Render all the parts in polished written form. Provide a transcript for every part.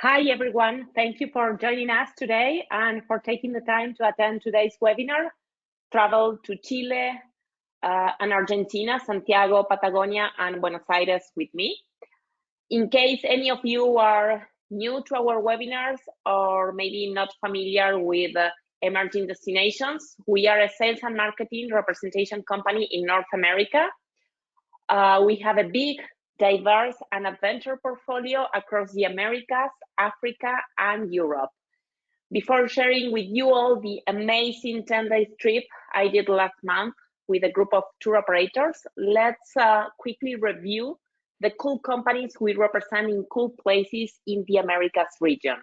Hi, everyone. Thank you for joining us today and for taking the time to attend today's webinar, Travel to Chile and Argentina, Santiago, Patagonia, and Buenos Aires with me. In case any of you are new to our webinars or maybe not familiar with emerging destinations, we are a sales and marketing representation company in North America. We have a big, diverse and adventure portfolio across the Americas, Africa, and Europe. Before sharing with you all the amazing 10-day trip I did last month with a group of tour operators, let's quickly review the cool companies we represent in cool places in the Americas region.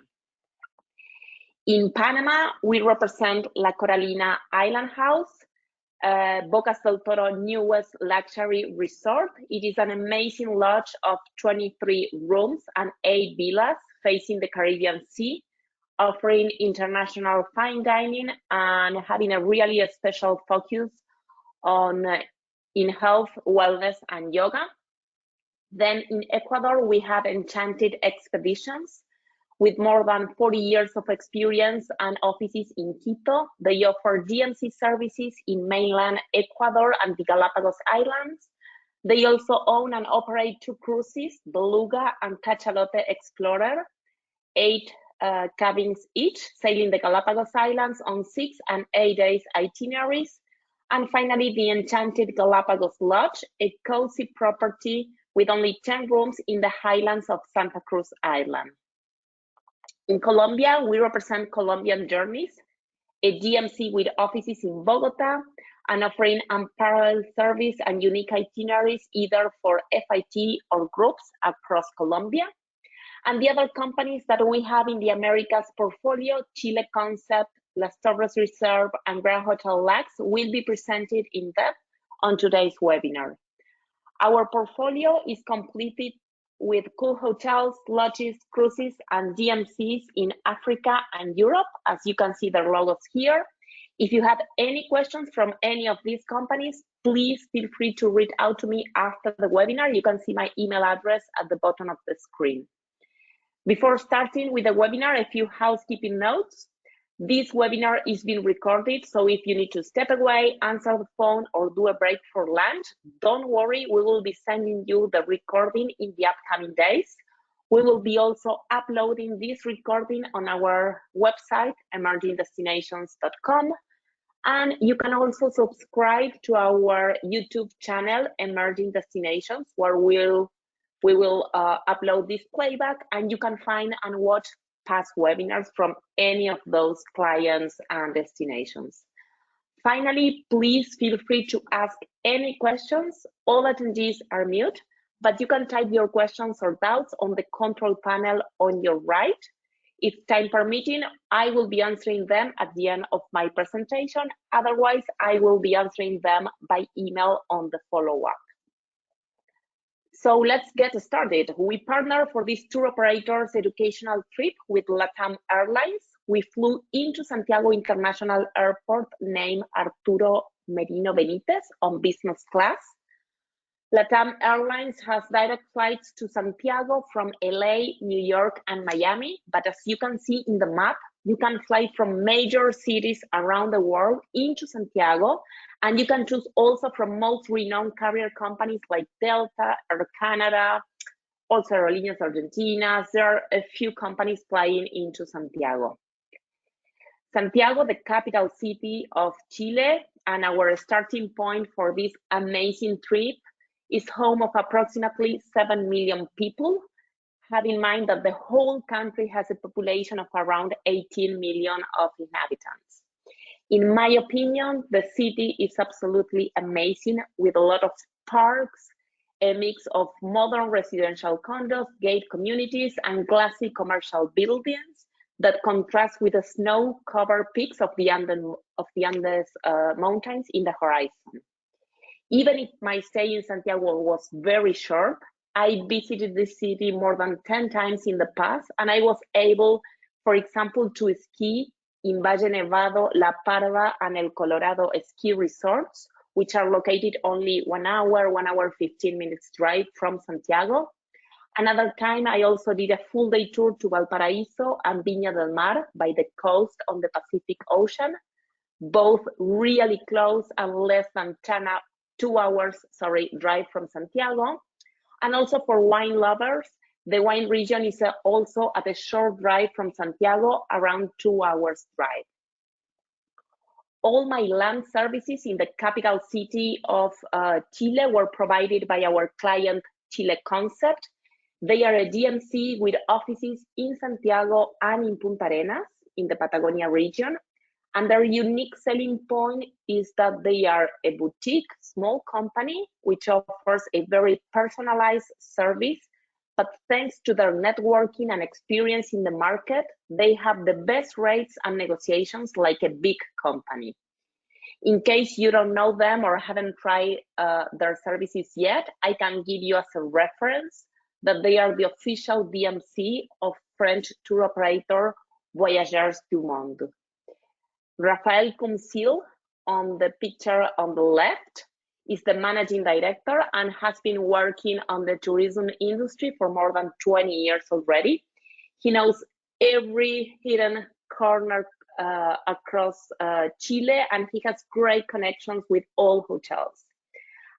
In Panama, we represent La Coralina Island House, Bocas del Toro newest luxury resort. It is an amazing lodge of 23 rooms and 8 villas facing the Caribbean Sea, offering international fine dining and having a really special focus on in health, wellness, and yoga. Then in Ecuador, we have Enchanted Expeditions. With more than 40 years of experience and offices in Quito, they offer DMC services in mainland Ecuador and the Galapagos Islands. They also own and operate 2 cruises, Beluga and Cachalote Explorer, 8 cabins each, sailing the Galapagos Islands on 6 and 8 days itineraries. And finally, the Enchanted Galapagos Lodge, a cozy property with only 10 rooms in the highlands of Santa Cruz Island. In Colombia, we represent Colombian Journeys, a DMC with offices in Bogota and offering unparalleled service and unique itineraries either for FIT or groups across Colombia. And the other companies that we have in the Americas portfolio, Chile Concept, Las Torres Reserve, and Grand Hotel Lux, will be presented in depth on today's webinar. Our portfolio is completed with cool hotels, lodges, cruises, and DMCs in Africa and Europe, as you can see their logos here. If you have any questions from any of these companies, please feel free to reach out to me after the webinar. You can see my email address at the bottom of the screen. Before starting with the webinar, a few housekeeping notes. This webinar is being recorded, so if you need to step away, answer the phone, or do a break for lunch, don't worry, we will be sending you the recording in the upcoming days. We will be also uploading this recording on our website, emergingdestinations.com, and you can also subscribe to our YouTube channel, Emerging Destinations, where we will upload this playback, and you can find and watch past webinars from any of those clients and destinations. Finally, please feel free to ask any questions. All attendees are mute, but you can type your questions or doubts on the control panel on your right. If time permitting, I will be answering them at the end of my presentation. Otherwise, I will be answering them by email on the follow-up. So let's get started. We partner for this tour operator's educational trip with LATAM Airlines. We flew into Santiago International Airport named Arturo Merino Benitez on business class. LATAM Airlines has direct flights to Santiago from LA, New York, and Miami. But as you can see in the map, you can fly from major cities around the world into Santiago, and you can choose also from most renowned carrier companies like Delta, Air Canada, also Aerolíneas Argentinas. There are a few companies flying into Santiago. Santiago, the capital city of Chile, and our starting point for this amazing trip, is home of approximately 7 million people. Have in mind that the whole country has a population of around 18 million of inhabitants. In my opinion, the city is absolutely amazing with a lot of parks, a mix of modern residential condos, gated communities, and glassy commercial buildings that contrast with the snow-covered peaks of the Andes mountains in the horizon. Even if my stay in Santiago was very short, I visited the city more than 10 times in the past, and I was able, for example, to ski in Valle Nevado, La Parva, and El Colorado ski resorts, which are located only 1 hour, 1 hour, 15 minutes drive from Santiago. Another time, I also did a full day tour to Valparaíso and Viña del Mar by the coast on the Pacific Ocean, both really close and less than 2 hours drive from Santiago. And also for wine lovers, the wine region is also at a short drive from Santiago, around 2 hours drive. All my land services in the capital city of Chile were provided by our client Chile Concept. They are a DMC with offices in Santiago and in Punta Arenas in the Patagonia region. And their unique selling point is that they are a boutique, small company, which offers a very personalized service. But thanks to their networking and experience in the market, they have the best rates and negotiations like a big company. In case you don't know them or haven't tried their services yet, I can give you as a reference that they are the official DMC of French tour operator Voyageurs du Monde. Raphael Cumsil, on the picture on the left, is the managing director and has been working on the tourism industry for more than 20 years already. He knows every hidden corner across Chile, and he has great connections with all hotels.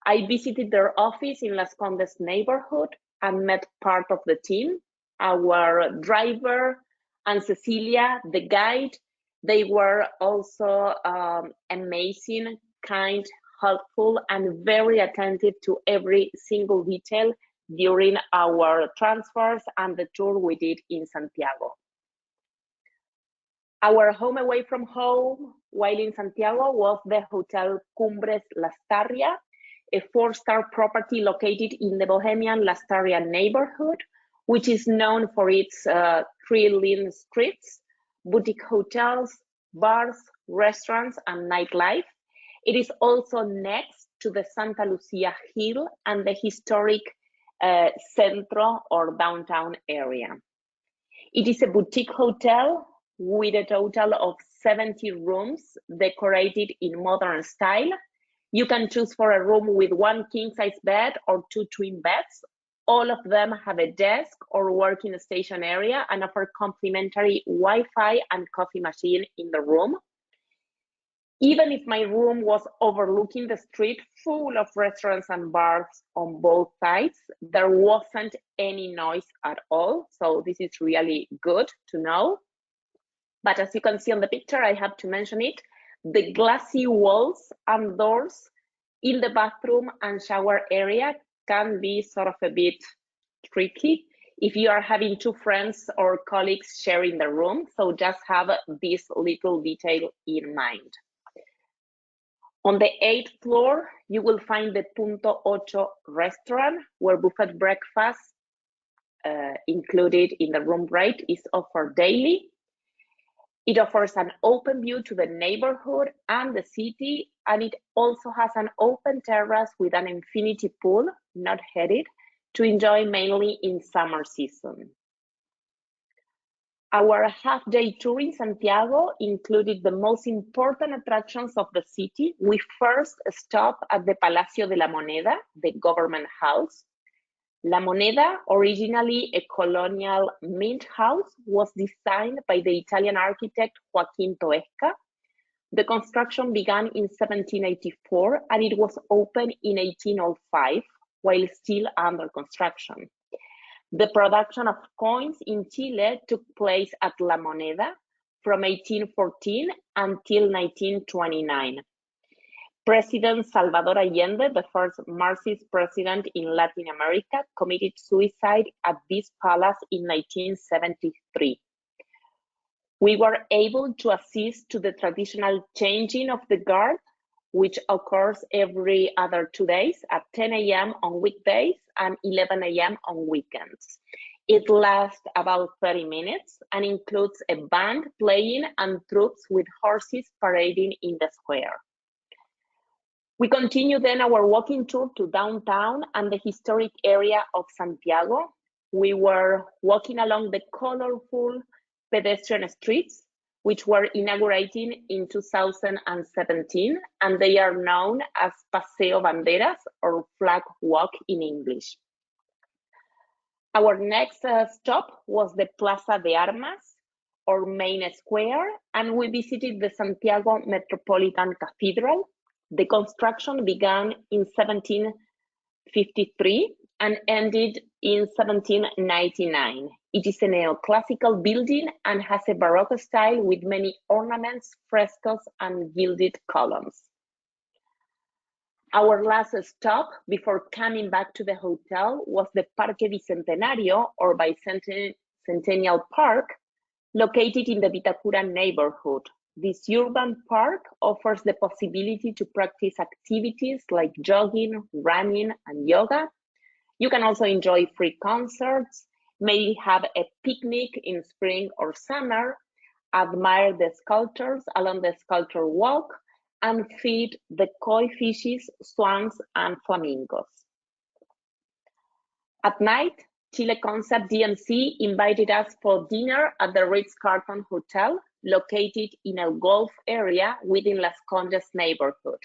I visited their office in Las Condes neighborhood and met part of the team, our driver and Cecilia, the guide. They were also amazing, kind, helpful, and very attentive to every single detail during our transfers and the tour we did in Santiago. Our home away from home while in Santiago was the Hotel Cumbres Las Tarrias, a 4-star property located in the Bohemian Las Tarrias neighborhood, which is known for its thrilling streets, boutique hotels, bars, restaurants, and nightlife. It is also next to the Santa Lucia Hill and the historic Centro or downtown area. It is a boutique hotel with a total of 70 rooms decorated in modern style. You can choose for a room with 1 king-size bed or 2 twin beds. All of them have a desk or working station area and offer complimentary Wi-Fi and coffee machine in the room. Even if my room was overlooking the street full of restaurants and bars on both sides, there wasn't any noise at all. So this is really good to know. But as you can see on the picture, I have to mention it, the glassy walls and doors in the bathroom and shower area can be sort of a bit tricky if you are having 2 friends or colleagues sharing the room. So just have this little detail in mind. On the 8th floor, you will find the Punto Ocho restaurant, where buffet breakfast included in the room rate is offered daily. It offers an open view to the neighborhood and the city, and it also has an open terrace with an infinity pool, not heated, to enjoy mainly in summer season. Our half-day tour in Santiago included the most important attractions of the city. We first stopped at the Palacio de la Moneda, the government house. La Moneda, originally a colonial mint house, was designed by the Italian architect Joaquín Toesca. The construction began in 1784 and it was opened in 1805 while still under construction. The production of coins in Chile took place at La Moneda from 1814 until 1929. President Salvador Allende, the first Marxist president in Latin America, committed suicide at this palace in 1973. We were able to assist to the traditional changing of the guard, which occurs every other 2 days at 10 a.m. on weekdays and 11 a.m. on weekends. It lasts about 30 minutes and includes a band playing and troops with horses parading in the square. We continue then our walking tour to downtown and the historic area of Santiago. We were walking along the colorful pedestrian streets, which were inaugurated in 2017, and they are known as Paseo Banderas or Flag Walk in English. Our next stop was the Plaza de Armas, or main square, and we visited the Santiago Metropolitan Cathedral. The construction began in 1753 and ended in 1799. It is a neoclassical building and has a Baroque style with many ornaments, frescoes, and gilded columns. Our last stop before coming back to the hotel was the Parque Bicentenario, or Bicentennial Park, located in the Vitacura neighborhood. This urban park offers the possibility to practice activities like jogging, running, and yoga. You can also enjoy free concerts, maybe have a picnic in spring or summer, admire the sculptures along the sculpture walk, and feed the koi fishes, swans, and flamingos. At night, Chile Concept DMC invited us for dinner at the Ritz-Carlton Hotel, located in a golf area within Las Condes neighborhood,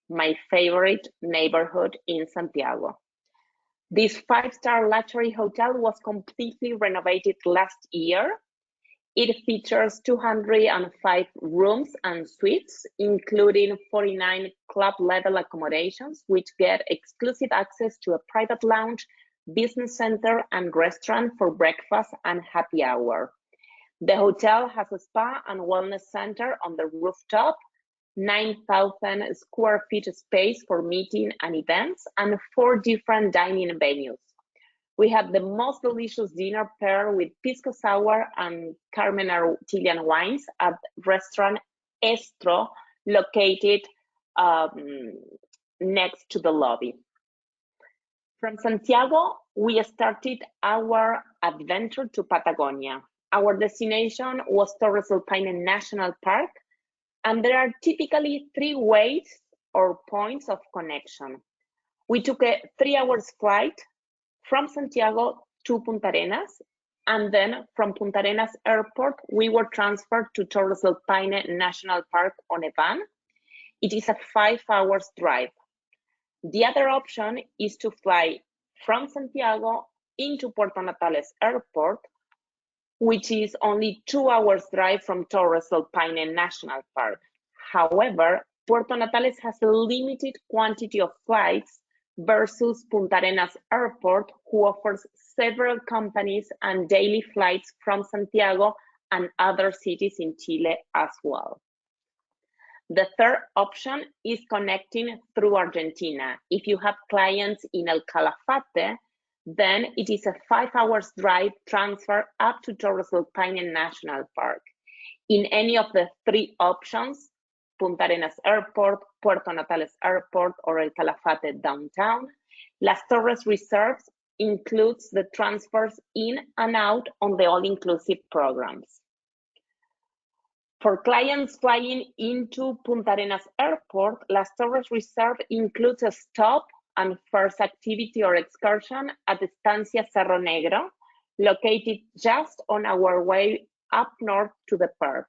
my favorite neighborhood in Santiago. This five-star luxury hotel was completely renovated last year. It features 205 rooms and suites, including 49 club-level accommodations, which get exclusive access to a private lounge, business center, and restaurant for breakfast and happy hour. The hotel has a spa and wellness center on the rooftop, 9,000 square feet space for meeting and events, and 4 different dining venues. We had the most delicious dinner paired with pisco sour and Carmenere Chilean wines at restaurant Estro, located next to the lobby. From Santiago, we started our adventure to Patagonia. Our destination was Torres del Paine National Park, and there are typically 3 ways or points of connection. We took a 3-hour flight from Santiago to Punta Arenas, and then from Punta Arenas Airport, we were transferred to Torres del Paine National Park on a van. It is a 5-hour drive. The other option is to fly from Santiago into Puerto Natales Airport, which is only 2 hours drive from Torres del Paine National Park. However, Puerto Natales has a limited quantity of flights versus Punta Arenas Airport, who offers several companies and daily flights from Santiago and other cities in Chile as well. The third option is connecting through Argentina. If you have clients in El Calafate, then it is a 5-hour drive transfer up to Torres del Paine National Park. In any of the 3 options, Punta Arenas Airport, Puerto Natales Airport, or El Calafate downtown, Las Torres Reserves includes the transfers in and out on the all-inclusive programs. For clients flying into Punta Arenas Airport, Las Torres Reserve includes a stop and first activity or excursion at Estancia Cerro Negro, located just on our way up north to the park.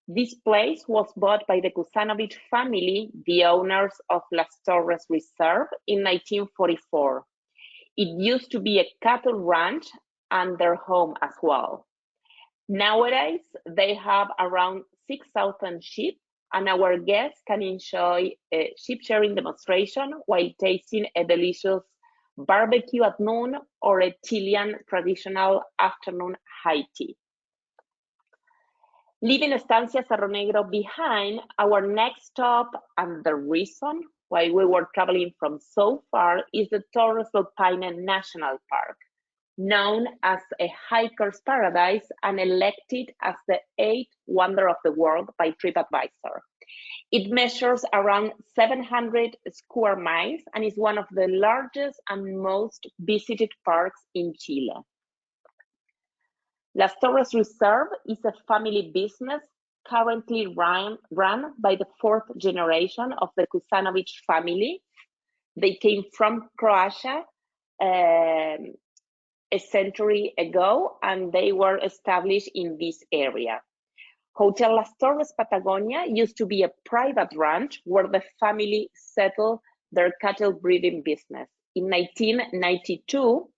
This place was bought by the Kusanovich family, the owners of Las Torres Reserve, in 1944. It used to be a cattle ranch and their home as well. Nowadays, they have around 6,000 sheep, and our guests can enjoy a sheep sharing demonstration while tasting a delicious barbecue at noon or a Chilean traditional afternoon high tea. Leaving Estancia Cerro Negro behind, our next stop and the reason why we were traveling from so far is the Torres del Paine National Park, known as a hiker's paradise and elected as the 8th wonder of the world by TripAdvisor. It measures around 700 square miles and is one of the largest and most visited parks in Chile. Las Torres Reserve is a family business currently run by the 4th generation of the Kusanovich family. They came from Croatia a century ago, and they were established in this area. Hotel Las Torres Patagonia used to be a private ranch where the family settled their cattle breeding business. In 1992,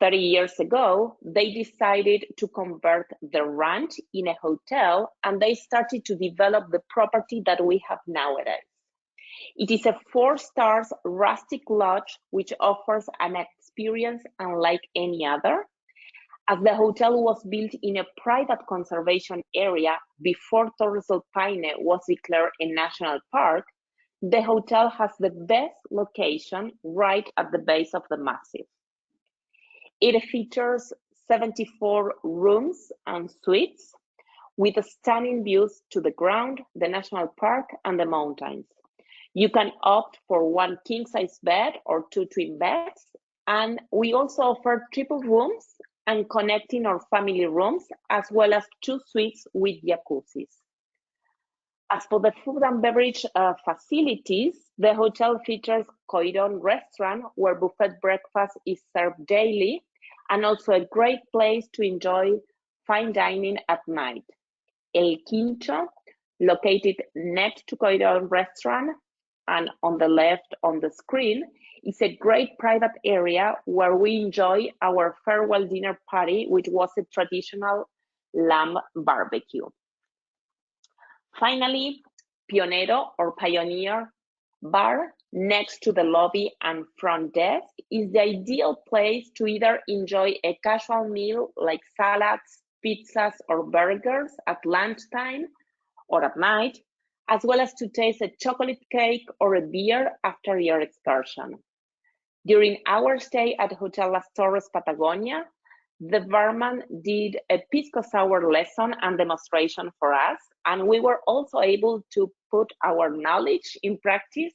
30 years ago, they decided to convert the ranch in a hotel, and they started to develop the property that we have nowadays. It is a 4-star rustic lodge which offers an experience unlike any other. As the hotel was built in a private conservation area before Torres del Paine was declared a national park, the hotel has the best location right at the base of the massif. It features 74 rooms and suites with stunning views to the ground, the national park, and the mountains. You can opt for 1 king-size bed or 2 twin beds, and we also offer triple rooms and connecting or family rooms, as well as 2 suites with jacuzzis. As for the food and beverage facilities, the hotel features Cuernos restaurant where buffet breakfast is served daily, and also a great place to enjoy fine dining at night. El Quincho, located next to Cuernos restaurant and on the left on the screen, is a great private area where we enjoy our farewell dinner party, which was a traditional lamb barbecue. Finally, Pionero or Pioneer Bar, next to the lobby and front desk, is the ideal place to either enjoy a casual meal like salads, pizzas, or burgers at lunchtime or at night, as well as to taste a chocolate cake or a beer after your excursion. During our stay at Hotel Las Torres Patagonia, the barman did a pisco sour lesson and demonstration for us, and we were also able to put our knowledge in practice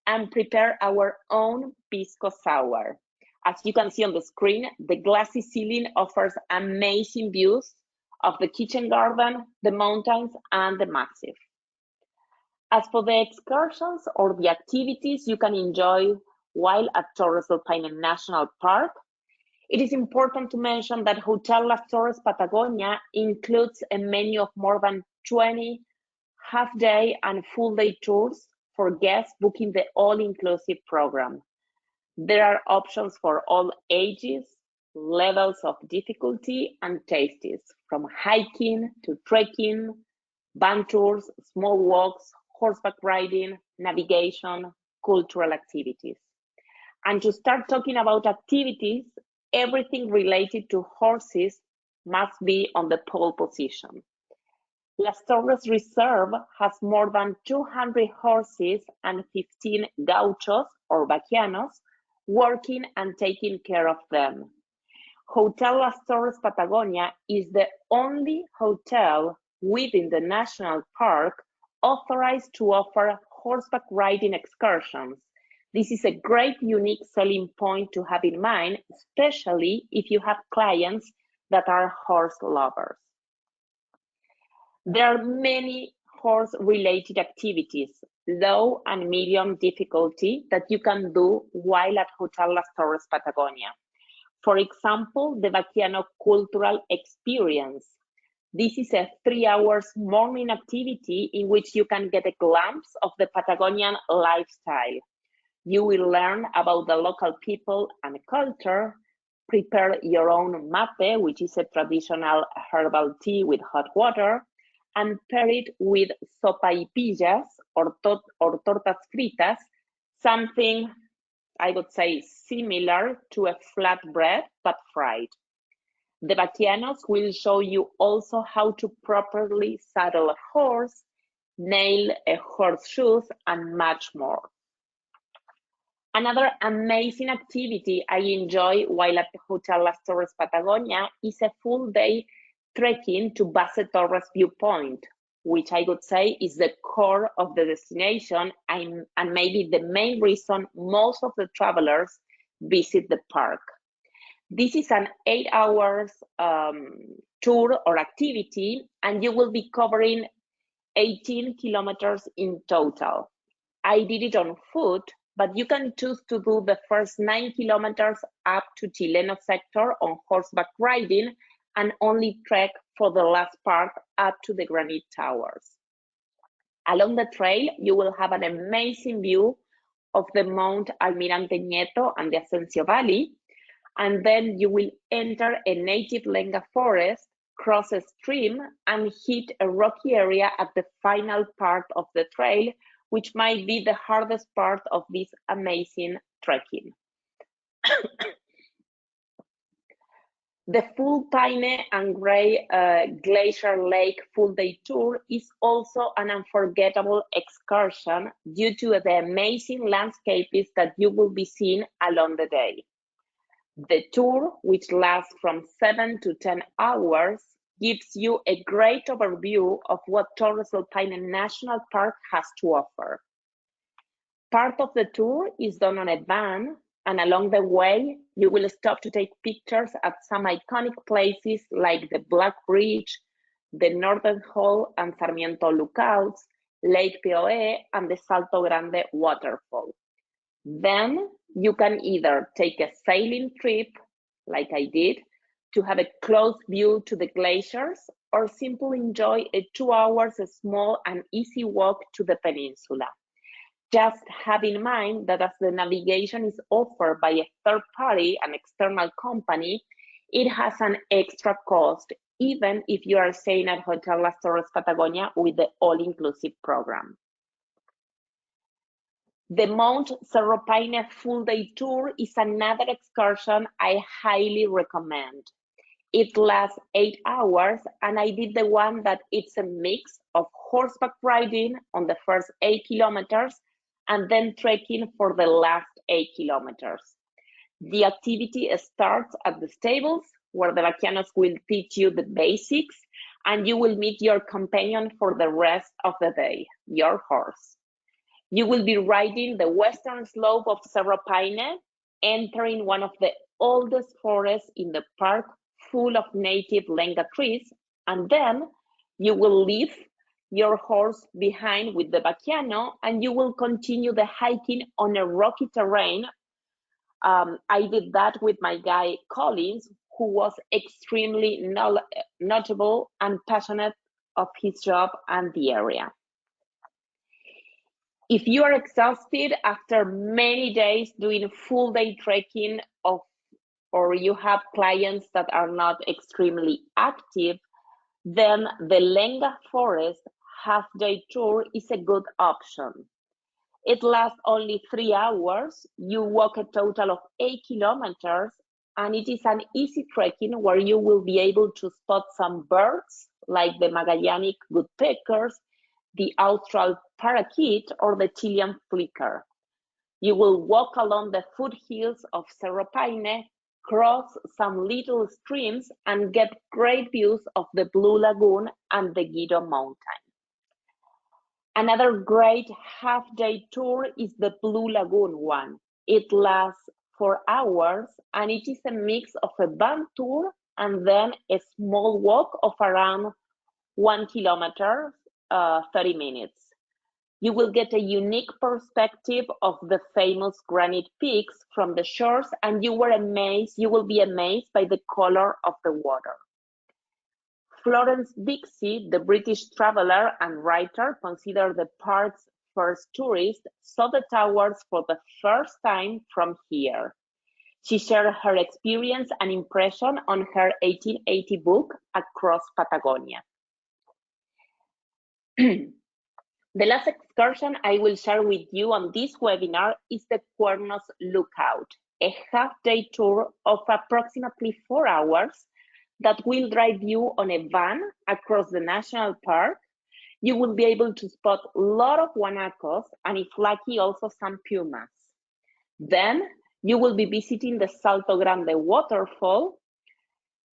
and prepare our own pisco sour. As you can see on the screen, the glassy ceiling offers amazing views of the kitchen garden, the mountains, and the massif. As for the excursions or the activities you can enjoy while at Torres del Paine National Park, it is important to mention that Hotel Las Torres Patagonia includes a menu of more than 20 half-day and full-day tours for guests booking the all-inclusive program. There are options for all ages, levels of difficulty, and tastes, from hiking to trekking, van tours, small walks, horseback riding, navigation, cultural activities. And to start talking about activities, everything related to horses must be on the pole position. Las Torres Reserve has more than 200 horses and 15 gauchos or Baqueanos working and taking care of them. Hotel Las Torres Patagonia is the only hotel within the national park authorized to offer horseback riding excursions. This is a great unique selling point to have in mind, especially if you have clients that are horse lovers. There are many horse-related activities, low and medium difficulty, that you can do while at Hotel Las Torres Patagonia. For example, the Baqueano Cultural Experience. This is a 3-hour morning activity in which you can get a glimpse of the Patagonian lifestyle. You will learn about the local people and culture, prepare your own mate, which is a traditional herbal tea with hot water, and pair it with sopaipillas or tortas fritas, something I would say similar to a flatbread but fried. The Baqueanos will show you also how to properly saddle a horse, nail a horseshoes, and much more. Another amazing activity I enjoy while at Hotel Las Torres Patagonia is a full-day trekking to Base Torres viewpoint, which I would say is the core of the destination and maybe the main reason most of the travelers visit the park. This is an 8-hour tour or activity, and you will be covering 18 kilometers in total. I did it on foot, but you can choose to do the first 9 kilometers up to Chileno sector on horseback riding and only trek for the last part up to the granite towers. Along the trail, you will have an amazing view of the Mount Almirante Nieto and the Ascencio Valley, and then you will enter a native lenga forest, cross a stream, and hit a rocky area at the final part of the trail, which might be the hardest part of this amazing trekking. The full Paine and Gray Glacier Lake full day tour is also an unforgettable excursion due to the amazing landscapes that you will be seeing along the day. The tour, which lasts from 7 to 10 hours, gives you a great overview of what Torres del Paine National Park has to offer. Part of the tour is done on a van, and along the way, you will stop to take pictures at some iconic places like the Black Bridge, the Northern Hall and Sarmiento Lookouts, Lake Poe, and the Salto Grande waterfall. Then you can either take a sailing trip, like I did, to have a close view to the glaciers, or simply enjoy a 2 hours small and easy walk to the peninsula. Just have in mind that as the navigation is offered by a third party, an external company, it has an extra cost, even if you are staying at Hotel Las Torres Patagonia with the all-inclusive program. The Mount Cerro Paine full day tour is another excursion I highly recommend. It lasts 8 hours, and I did the one that it's a mix of horseback riding on the first 8 kilometers and then trekking for the last 8 kilometers. The activity starts at the stables, where the Baqueanos will teach you the basics, and you will meet your companion for the rest of the day, your horse. You will be riding the western slope of Cerro Paine, entering one of the oldest forests in the park, full of native lenga trees, and then you will leave your horse behind with the Baqueano, and you will continue the hiking on a rocky terrain. I did that with my guy Collins, who was extremely notable and passionate of his job and the area. If you are exhausted after many days doing full day trekking or you have clients that are not extremely active, then the Lenga Forest half-day tour is a good option. It lasts only 3 hours. You walk a total of 8 kilometers, and it is an easy trekking where you will be able to spot some birds like the Magellanic woodpeckers, the Austral parakeet, or the Chilean flicker. You will walk along the foothills of Cerro Paine, cross some little streams, and get great views of the Blue Lagoon and the Guido Mountain. Another great half-day tour is the Blue Lagoon one. It lasts 4 hours, and it is a mix of a van tour and then a small walk of around 1 kilometer, 30 minutes. You will get a unique perspective of the famous granite peaks from the shores, and you will be amazed by the color of the water. Florence Bixby, the British traveler and writer, considered the park's first tourist, saw the towers for the first time from here. She shared her experience and impression on her 1880 book, Across Patagonia. The last excursion I will share with you on this webinar is the Cuernos Lookout, a half-day tour of approximately 4 hours that will drive you on a van across the national park. You will be able to spot a lot of guanacos and, if lucky, also some pumas. Then you will be visiting the Salto Grande waterfall,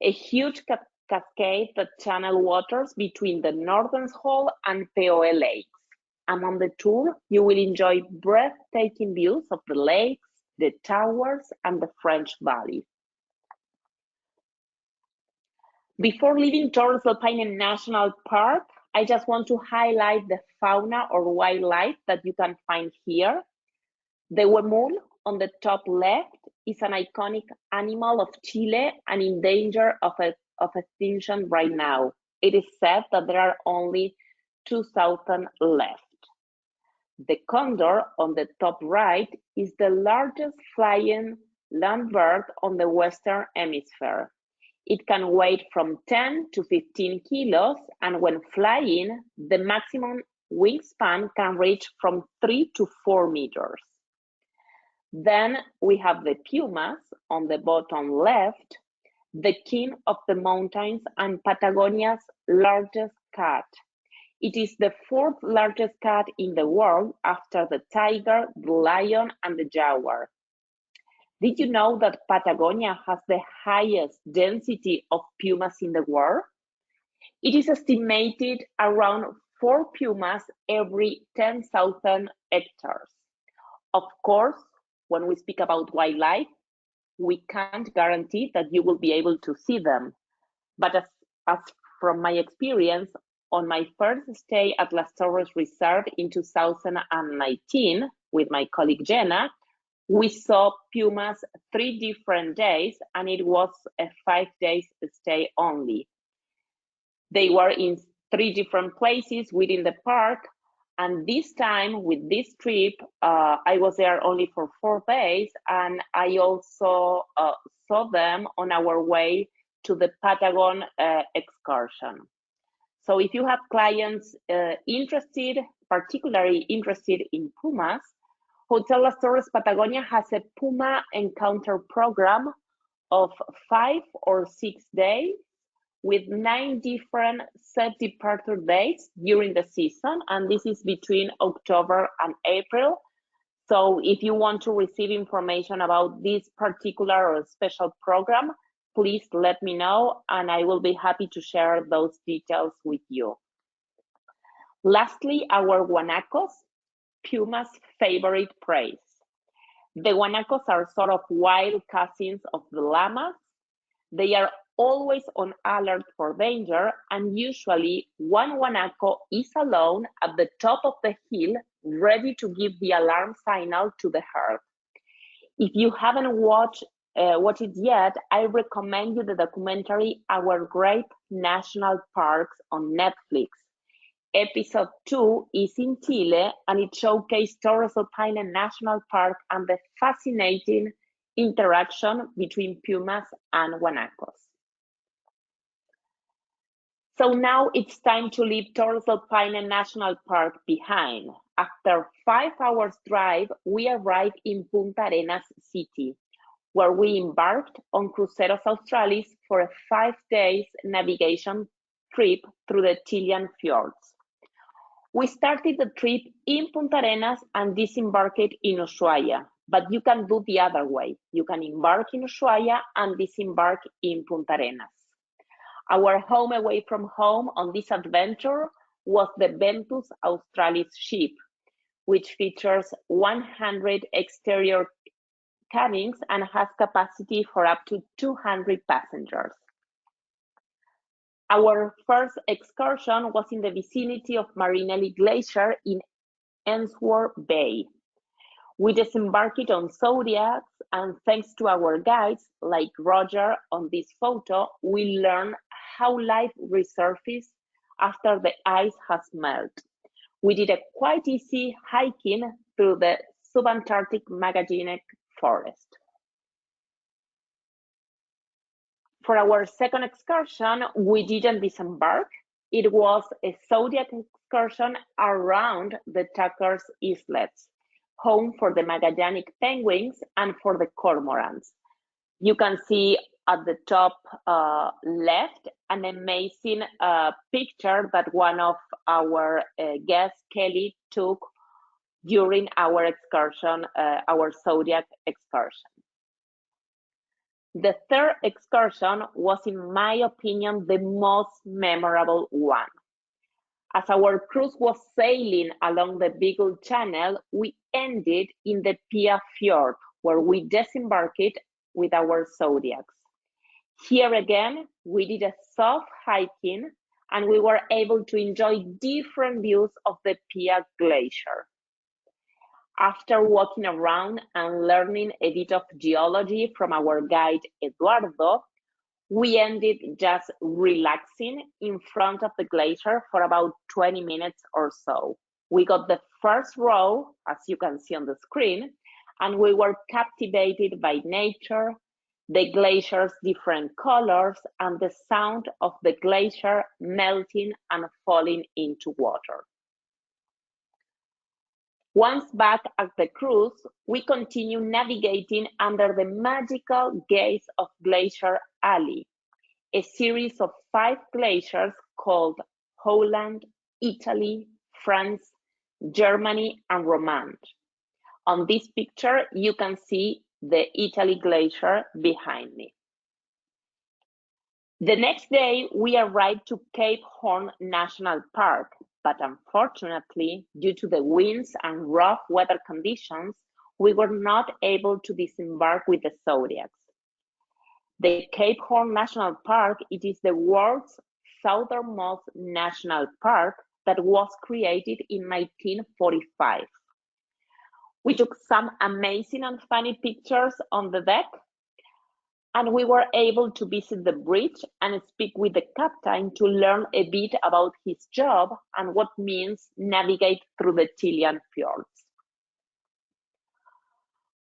a huge cascade that channel waters between the Northern Hall and Poe lakes. And on the tour, you will enjoy breathtaking views of the lakes, the towers, and the French Valley. Before leaving Torres del Paine National Park, I just want to highlight the fauna or wildlife that you can find here. The huemul on the top left is an iconic animal of Chile and in danger of extinction right now. It is said that there are only 2,000 left. The condor on the top right is the largest flying land bird on the Western Hemisphere. It can weigh from 10 to 15 kilos, and when flying, the maximum wingspan can reach from 3 to 4 meters. Then we have the pumas on the bottom left, the king of the mountains and Patagonia's largest cat. It is the fourth largest cat in the world after the tiger, the lion, and the jaguar. Did you know that Patagonia has the highest density of pumas in the world? It is estimated around 4 pumas every 10,000 hectares. Of course, when we speak about wildlife, we can't guarantee that you will be able to see them. But as from my experience, on my first stay at Las Torres Reserve in 2019 with my colleague Jenna, we saw pumas 3 different days, and it was a 5 days stay only. They were in 3 different places within the park, and this time with this trip, I was there only for 4 days, and I also saw them on our way to the Patagon excursion. So if you have clients particularly interested in pumas, Hotel Las Torres Patagonia has a puma encounter program of 5 or 6 days with 9 different set departure dates during the season, and this is between October and April. So if you want to receive information about this particular or special program, please let me know, and I will be happy to share those details with you. Lastly, our guanacos, puma's favorite prey. The guanacos are sort of wild cousins of the llamas. They are always on alert for danger, and usually one guanaco is alone at the top of the hill, ready to give the alarm signal to the herd. If you haven't watched it yet, I recommend you the documentary Our Great National Parks on Netflix. Episode 2 is in Chile, and it showcased Torres del Paine National Park and the fascinating interaction between pumas and guanacos. So now it's time to leave Torres del Paine National Park behind. After 5 hours drive, we arrived in Punta Arenas city, where we embarked on Cruceros Australis for a 5 days navigation trip through the Chilean fjords. We started the trip in Punta Arenas and disembarked in Ushuaia, but you can do the other way. You can embark in Ushuaia and disembark in Punta Arenas. Our home away from home on this adventure was the Ventus Australis ship, which features 100 exterior cabins and has capacity for up to 200 passengers. Our first excursion was in the vicinity of Marinelli Glacier in Ainsworth Bay. We disembarked on Zodiacs, and thanks to our guides, like Roger on this photo, we learned how life resurfaces after the ice has melted. We did a quite easy hiking through the subantarctic Magallanes forest. For our second excursion, we didn't disembark. It was a Zodiac excursion around the Tucker's Islets, home for the Magellanic penguins and for the cormorants. You can see at the top left an amazing picture that one of our guests, Kelly, took during our excursion, our Zodiac excursion. The third excursion was, in my opinion, the most memorable one. As our cruise was sailing along the Beagle Channel, we ended in the Pia Fjord, where we disembarked with our Zodiacs. Here again, we did a soft hiking, and we were able to enjoy different views of the Pia Glacier. After walking around and learning a bit of geology from our guide Eduardo, we ended just relaxing in front of the glacier for about 20 minutes or so. We got the first row, as you can see on the screen, and we were captivated by nature, the glacier's different colors, and the sound of the glacier melting and falling into water. Once back at the cruise, we continue navigating under the magical gaze of Glacier Alley, a series of 5 glaciers called Holland, Italy, France, Germany, and Romand. On this picture, you can see the Italy glacier behind me. The next day, we arrived to Cape Horn National Park, but unfortunately, due to the winds and rough weather conditions, we were not able to disembark with the Zodiacs. The Cape Horn National Park, it is the world's southernmost national park that was created in 1945. We took some amazing and funny pictures on the deck, and we were able to visit the bridge and speak with the captain to learn a bit about his job and what means navigate through the Chilean fjords.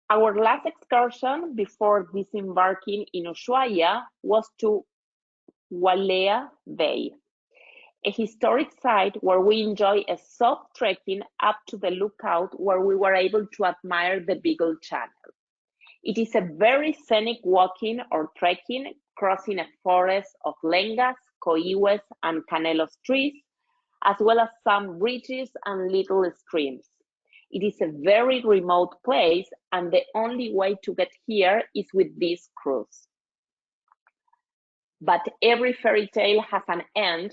Our last excursion before disembarking in Ushuaia was to Wailea Bay, a historic site where we enjoy a soft trekking up to the lookout where we were able to admire the Beagle Channel. It is a very scenic walking or trekking, crossing a forest of lengas, coihues, and canelos trees, as well as some bridges and little streams. It is a very remote place, and the only way to get here is with this cruise. But every fairy tale has an end,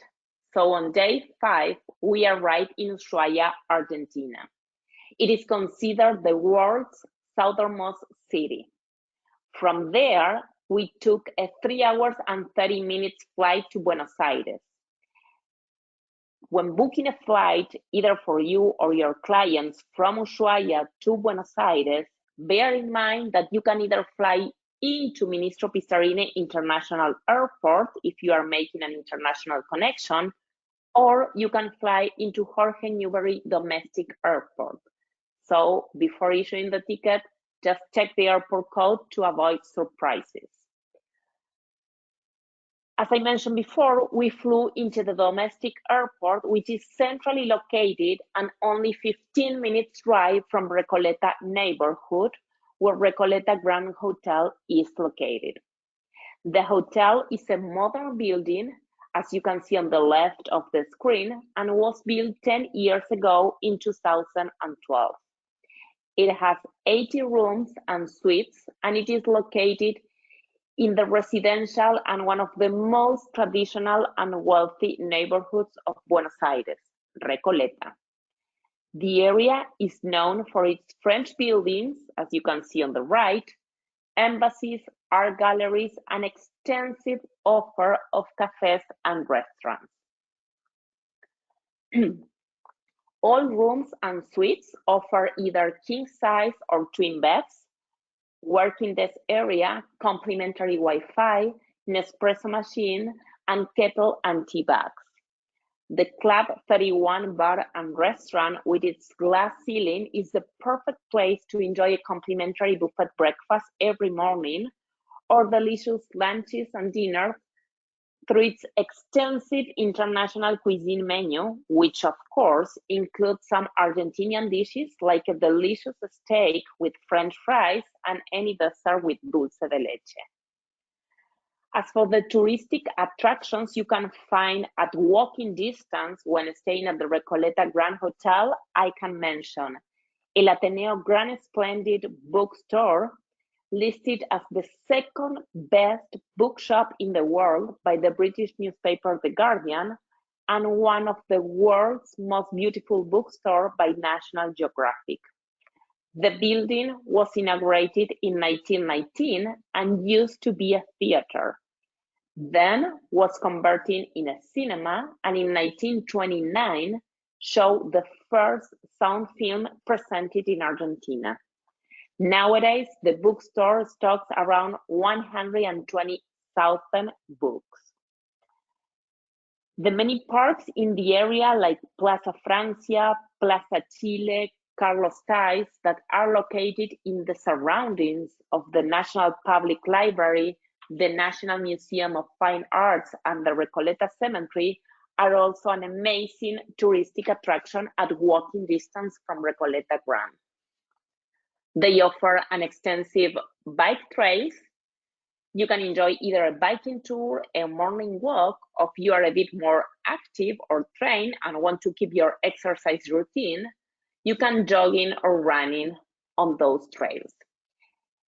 so on day 5, we arrived in Ushuaia, Argentina. It is considered the world's southernmost city. From there, we took a 3 hours and 30 minutes flight to Buenos Aires. When booking a flight, either for you or your clients from Ushuaia to Buenos Aires, bear in mind that you can either fly into Ministro Pistarini International Airport if you are making an international connection, or you can fly into Jorge Newbery Domestic Airport. So before issuing the ticket, just check the airport code to avoid surprises. As I mentioned before, we flew into the domestic airport, which is centrally located and only 15 minutes drive from Recoleta neighborhood, where Recoleta Grand Hotel is located. The hotel is a modern building, as you can see on the left of the screen, and was built 10 years ago in 2012. It has 80 rooms and suites, and it is located in the residential and one of the most traditional and wealthy neighborhoods of Buenos Aires, Recoleta. The area is known for its French buildings, as you can see on the right, embassies, art galleries, and extensive offer of cafes and restaurants. All rooms and suites offer either king size or twin beds, working desk area, complimentary Wi-Fi, Nespresso machine, and kettle and tea bags. The Club 31 bar and restaurant with its glass ceiling is the perfect place to enjoy a complimentary buffet breakfast every morning or delicious lunches and dinners through its extensive international cuisine menu, which of course includes some Argentinian dishes like a delicious steak with French fries and any dessert with dulce de leche. As for the touristic attractions you can find at walking distance when staying at the Recoleta Grand Hotel, I can mention El Ateneo Grand Splendid Bookstore, listed as the second best bookshop in the world by the British newspaper The Guardian, and one of the world's most beautiful bookstores by National Geographic. The building was inaugurated in 1919 and used to be a theater. Then was converted in a cinema, and in 1929 showed the first sound film presented in Argentina. Nowadays, the bookstore stocks around 120,000 books. The many parks in the area like Plaza Francia, Plaza Chile, Carlos ties that are located in the surroundings of the National Public Library, the National Museum of Fine Arts, and the Recoleta Cemetery are also an amazing touristic attraction at walking distance from Recoleta Grand. They offer an extensive bike trails. You can enjoy either a biking tour, a morning walk, or if you are a bit more active or trained and want to keep your exercise routine, you can jogging or running on those trails.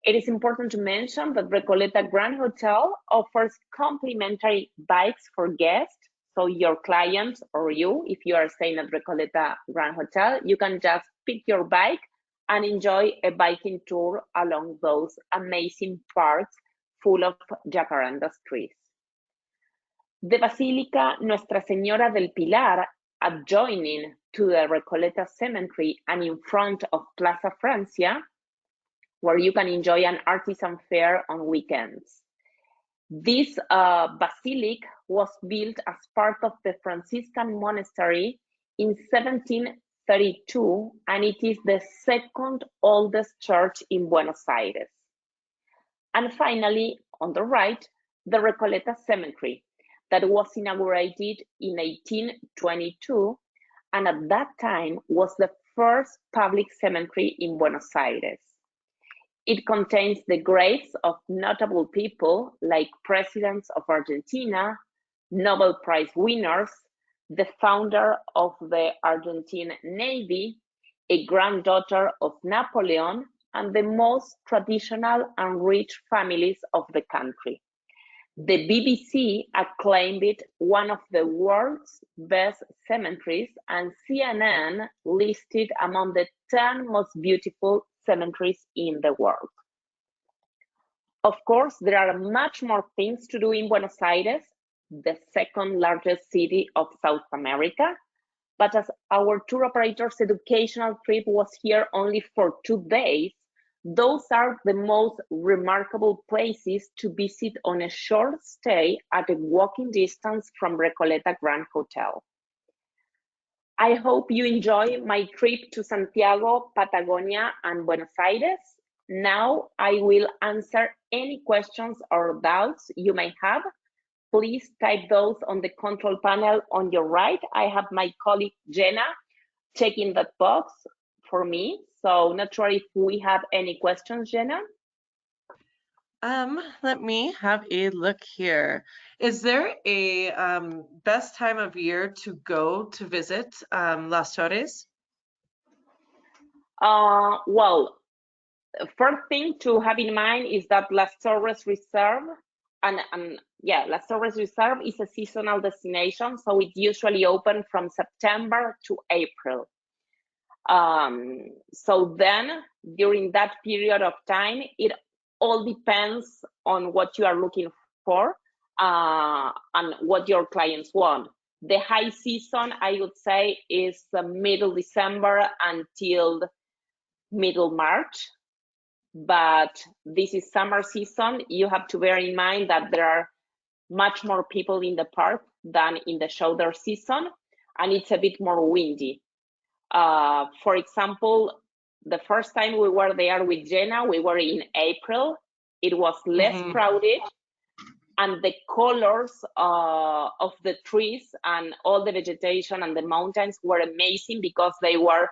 It is important to mention that Recoleta Grand Hotel offers complimentary bikes for guests. So your clients or you, if you are staying at Recoleta Grand Hotel, you can just pick your bike and enjoy a biking tour along those amazing parks full of jacaranda trees. The Basilica Nuestra Señora del Pilar, adjoining to the Recoleta Cemetery and in front of Plaza Francia, where you can enjoy an artisan fair on weekends. This basilica was built as part of the Franciscan monastery in 1732, and it is the second oldest church in Buenos Aires. And finally, on the right, the Recoleta Cemetery that was inaugurated in 1822, and at that time was the first public cemetery in Buenos Aires. It contains the graves of notable people like presidents of Argentina, Nobel Prize winners, the founder of the Argentine Navy, a granddaughter of Napoleon, and the most traditional and rich families of the country. The BBC acclaimed it one of the world's best cemeteries, and CNN listed among the 10 most beautiful cemeteries in the world. Of course, there are much more things to do in Buenos Aires, the second largest city of South America, but as our tour operator's educational trip was here only for 2 days, those are the most remarkable places to visit on a short stay at a walking distance from Recoleta Grand Hotel. I hope you enjoy my trip to Santiago, Patagonia, and Buenos Aires. Now I will answer any questions or doubts you may have. Please type those on the control panel on your right. I have my colleague Jenna checking that box for me. So not sure if we have any questions, Jenna. Let me have a look here. Is there a best time of year to go to visit Las Torres? Well, first thing to have in mind is that Las Torres Reserve, Las Torres Reserve is a seasonal destination, so it's usually open from September to April. So then, during that period of time, it all depends on what you are looking for and what your clients want. The high season, I would say, is middle December until middle March. But this is summer season. You have to bear in mind that there are much more people in the park than in the shoulder season, and it's a bit more windy. For example, the first time we were there with Jenna, we were in April. It was less crowded, and the colors of the trees and all the vegetation and the mountains were amazing because they were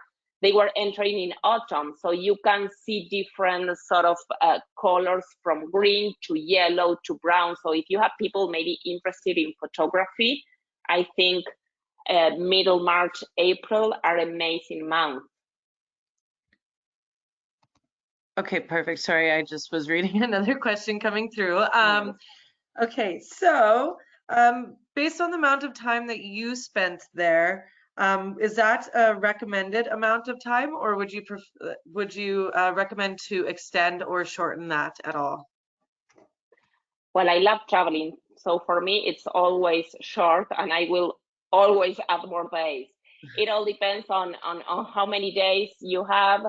entering in autumn. So you can see different sort of colors from green to yellow to brown. So if you have people maybe interested in photography, I think middle March, April are amazing months. Okay, perfect. Sorry, I just was reading another question coming through. Okay, so based on the amount of time that you spent there, is that a recommended amount of time, or would you recommend to extend or shorten that at all? Well, I love traveling, so for me it's always short, and I will always add more days. It all depends on how many days you have,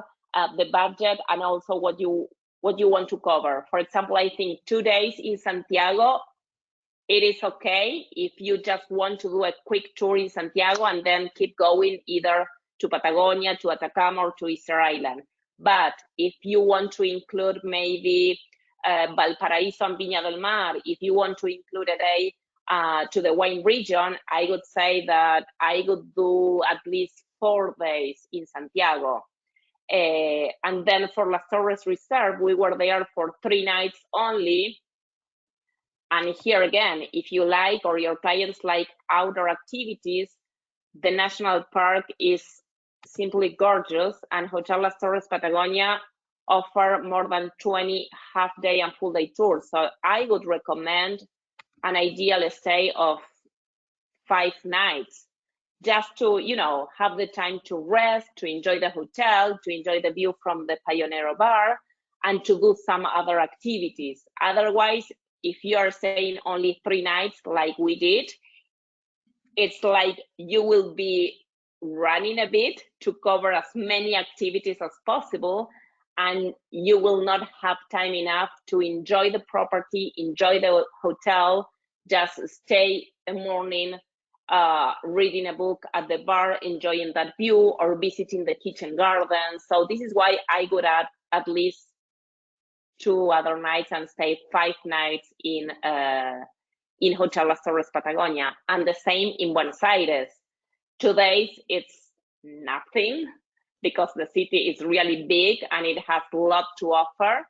the budget, and also what you want to cover. For example, I think 2 days in Santiago, it is okay if you just want to do a quick tour in Santiago and then keep going either to Patagonia, to Atacama, or to Easter Island. But if you want to include maybe Valparaíso and Viña del Mar, if you want to include a day to the wine region, I would say that I would do at least 4 days in Santiago. And then for Las Torres Reserve, we were there for 3 nights only. And here again, if you like, or your clients like outdoor activities, the national park is simply gorgeous, and Hotel Las Torres Patagonia offer more than 20 half-day and full-day tours. So I would recommend an ideal stay of 5 nights, just to, you know, have the time to rest, to enjoy the hotel, to enjoy the view from the Pionero Bar, and to do some other activities. Otherwise, if you are staying only 3 nights like we did, it's like you will be running a bit to cover as many activities as possible, and you will not have time enough to enjoy the property, enjoy the hotel, just stay a morning reading a book at the bar, enjoying that view, or visiting the kitchen garden. So this is why I would add at least 2 other nights and stay 5 nights in Hotel Las Torres Patagonia. And the same in Buenos Aires. 2 days, it's nothing, because the city is really big and it has a lot to offer.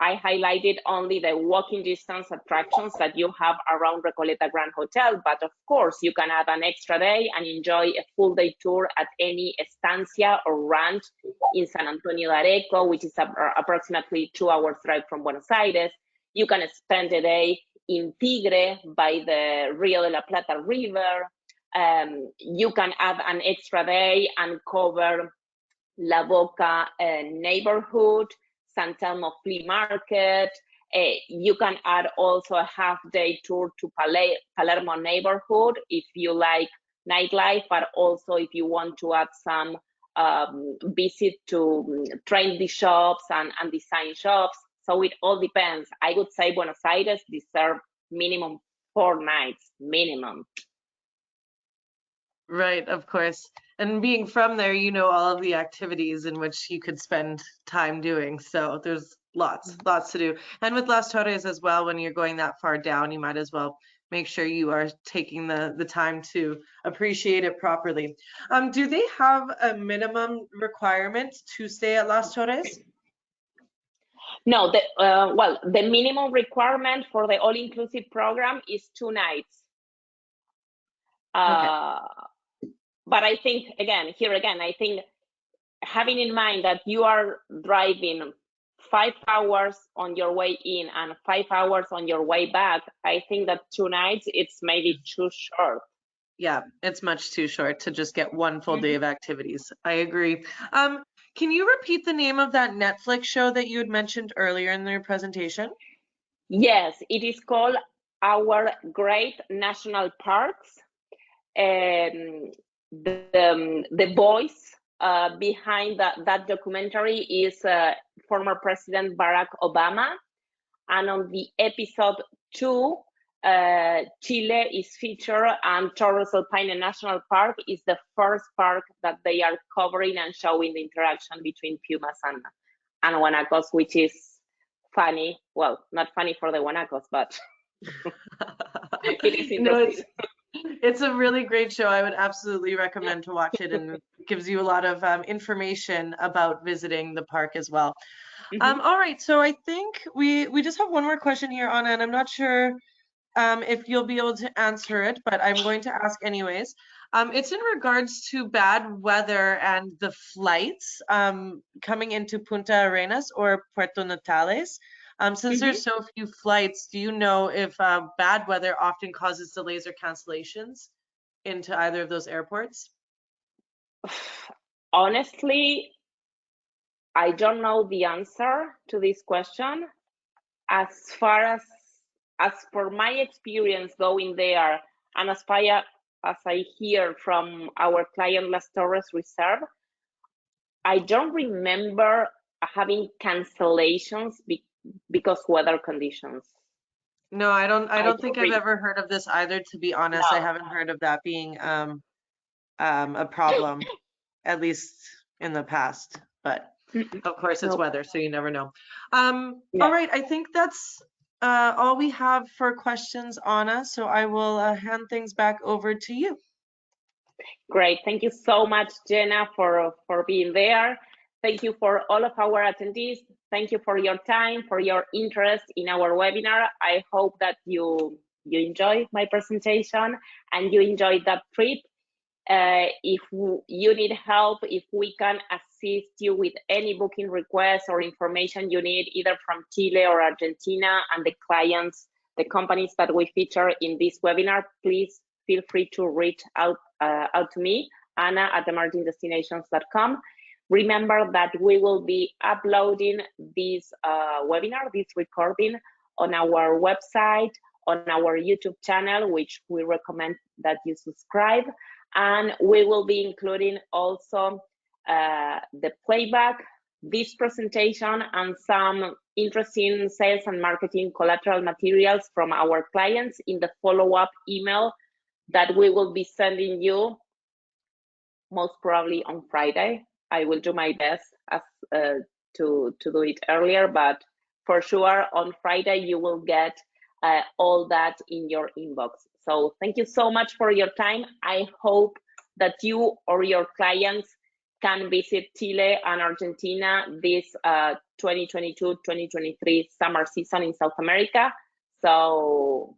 I highlighted only the walking distance attractions that you have around Recoleta Grand Hotel, but of course you can add an extra day and enjoy a full day tour at any estancia or ranch in San Antonio de Areco, which is approximately 2 hours drive from Buenos Aires. You can spend a day in Tigre by the Rio de la Plata River. You can add an extra day and cover La Boca neighborhood, San Telmo flea market. You can add also a half-day tour to Palermo neighborhood if you like nightlife, but also if you want to add some visit to trendy shops and design shops. So it all depends. I would say Buenos Aires deserve minimum 4 nights, minimum. Right, of course. And being from there, you know all of the activities in which you could spend time doing. So there's lots to do. And with Las Torres as well, when you're going that far down, you might as well make sure you are taking the time to appreciate it properly. Do they have a minimum requirement to stay at Las Torres? No, the minimum requirement for the all-inclusive program is 2 nights. Okay. But I think, I think having in mind that you are driving 5 hours on your way in and 5 hours on your way back, I think that 2 nights, it's maybe too short. Yeah, it's much too short to just get 1 full day of activities. I agree. Can you repeat the name of that Netflix show that you had mentioned earlier in your presentation? Yes, it is called Our Great National Parks. The voice behind that documentary is former President Barack Obama. And on the episode 2, Chile is featured, and Torres del Paine National Park is the first park that they are covering and showing the interaction between pumas and guanacos, which is funny. Well, not funny for the guanacos, but it is interesting. It's a really great show. I would absolutely recommend to watch it, and it gives you a lot of information about visiting the park as well. All right, so I think we just have one more question here, Anna, and I'm not sure if you'll be able to answer it, but I'm going to ask anyways. It's in regards to bad weather and the flights coming into Punta Arenas or Puerto Natales. Since there's so few flights, do you know if bad weather often causes delays or cancellations into either of those airports? Honestly, I don't know the answer to this question. As for my experience going there, and as far as I hear from our client Las Torres Reserve, I don't remember having cancellations because weather conditions. No, I don't think I've ever heard of this either, to be honest. No. I haven't heard of that being a problem. at least in the past, but of course it's Nope. weather, so you never know. Yeah. All right, I think that's all we have for questions, Anna, so I will hand things back over to you. Great. Thank you so much, Jenna, for being there. Thank you for all of our attendees. Thank you for your time, for your interest in our webinar. I hope that you enjoyed my presentation and you enjoyed that trip. If you need help, if we can assist you with any booking requests or information you need, either from Chile or Argentina and the clients, the companies that we feature in this webinar, please feel free to reach out to me, Anna at emergingdestinations.com. Remember that we will be uploading this webinar, this recording, on our website, on our YouTube channel, which we recommend that you subscribe. And we will be including also the playback, this presentation, and some interesting sales and marketing collateral materials from our clients in the follow-up email that we will be sending you most probably on Friday. I will do my best to do it earlier, but for sure on Friday you will get all that in your inbox. So thank you so much for your time. I hope that you or your clients can visit Chile and Argentina this 2022-2023 summer season in South America. So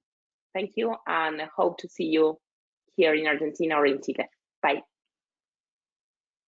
thank you and hope to see you here in Argentina or in Chile. Bye.